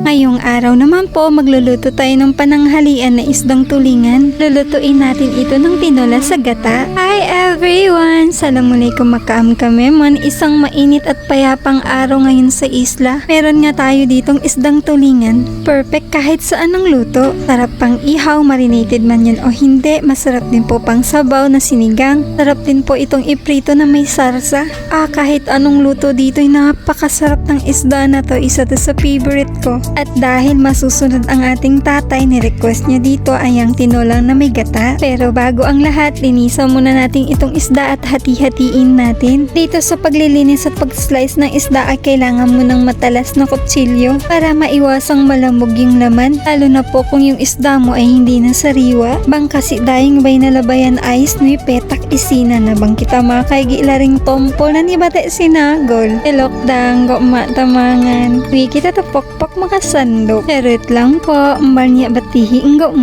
Ngayong araw naman po, magluluto tayo ng pananghalian na isdang tulingan. Lulutuin natin ito ng tinola sa gata. Hi everyone! Assalamualaikum makaam kami man. Isang mainit at payapang araw ngayon sa isla. Meron nga tayo ditong isdang tulingan. Perfect kahit saan ang luto. Sarap pang ihaw, marinated man yan o hindi. Masarap din po pang sabaw na sinigang. Sarap din po itong iprito na may sarsa. Kahit anong luto dito ay napakasarap ng isda na to. Isa to sa favorite ko. At dahil masusunod ang ating tatay, ni-request niya dito ay ang tinolang na may gata. Pero bago ang lahat, linisan muna natin itong isda at hati-hatiin natin. Dito sa paglilinis at pag-slice ng isda ay kailangan mo ng matalas na kutsilyo para maiwasang malamog yung laman. Lalo na po kung yung isda mo ay hindi na sariwa. Bang kasi dahing bay nalabayan ayos no petak isina na bang kita makay laring tompol na ni bate sinagol. Elokdang go matamangan. Kita tapok-pok makasando. Charot lang po. Umbal niya batihi nga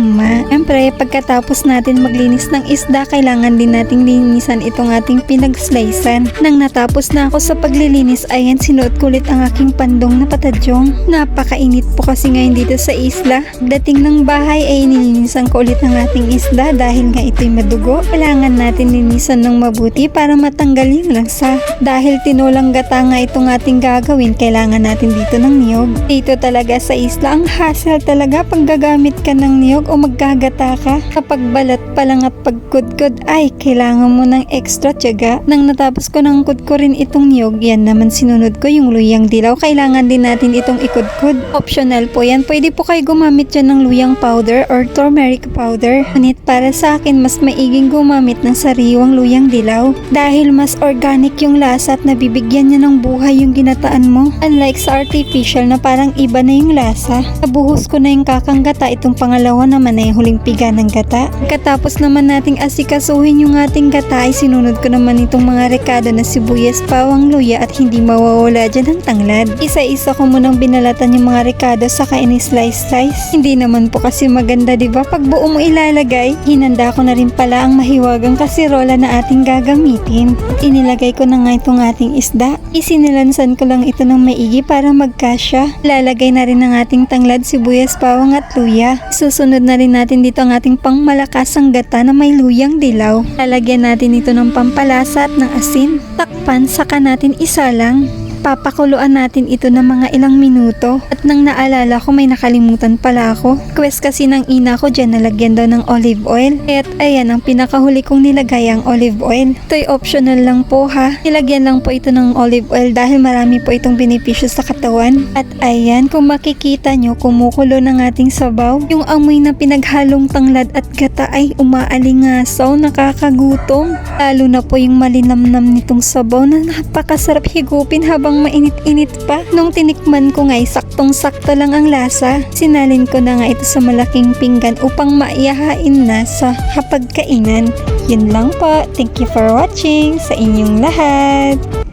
Siyempre, pagkatapos natin maglinis ng isda, kailangan din nating linisan itong ating pinag-slicean. Nang natapos na ako sa paglilinis, ayan, sinuot ko ulit ang aking pandong na patadyong. Napakainit po kasi ngayon dito sa isla. Dating ng bahay ay nilinisan ko ulit ang ating isda dahil nga ito'y madugo. Kailangan natin linisan ng mabuti para matanggal yung lansa. Dahil tinolang gata nga itong ating gagawin, kailangan natin dito ng niyog. Dito talaga sa isla, ang hassle talaga pag gagamit ka ng niyog o maggagata ka. Kapag balat pa lang at pagkudkod ay kailangan mo ng extra tiyaga. Nang natapos ko ng kudkurin itong niyog, yan naman sinunod ko yung luyang dilaw. Kailangan din natin itong ikudkud. Optional po yan. Pwede po kayo gumamit dyan ng luyang powder or turmeric powder. Ngunit para sa akin, mas maiging gumamit ng sariwang luyang dilaw. Dahil mas organic yung lasa at nabibigyan niya ng buhay yung ginataan mo. Unlike sa artificial na parang iba na yung lasa. Nabuhos ko na yung kakang gata. Itong pangalawa naman ay huling piga ng gata. Pagkatapos naman nating asikasuhin yung ating gata ay sinunod ko naman itong mga rekado na sibuyas, bawang, luya at hindi mawawala dyan ang tanglad. Isa-isa ko munang binalatan yung mga rekado saka ini-slice-slice. Hindi naman po kasi maganda, diba? Pag buo mo ilalagay, hinanda ko na rin pala ang mahiwagang kasirola na ating gagamitin. At inilagay ko na nga itong ating isda. Isinilansan ko lang ito ng maigi para magkasya. Lalagay na rin ang ating tanglad, sibuyas, bawang at luya. Susunod na rin natin dito ang ating pangmalakasang gata na may luyang dilaw. Lalagyan natin ito ng pampalasa at ng asin. Takpan, saka natin isalang. Papakuluan natin ito ng mga ilang minuto. At nang naalala ko, may nakalimutan pala ako. Request kasi ng ina ko dyan, nalagyan daw ng olive oil. At ayan, ang pinakahuli kong nilagay ang olive oil. Ito'y optional lang po ha. Nilagyan lang po ito ng olive oil dahil marami po itong benepisyo sa katawan. At ayan, kung makikita nyo, kumukulo ng ating sabaw. Yung amoy na pinaghalong tanglad at gata ay umaalingasaw, nakakagutom. Lalo na po yung malinamnam nitong sabaw na napakasarap higupin habang mainit-init pa. Nung tinikman ko nga'y saktong-sakto lang ang lasa. Sinalin ko na nga ito sa malaking pinggan upang maiyahain na sa hapagkainan. Yun lang po. Thank you for watching sa inyong lahat.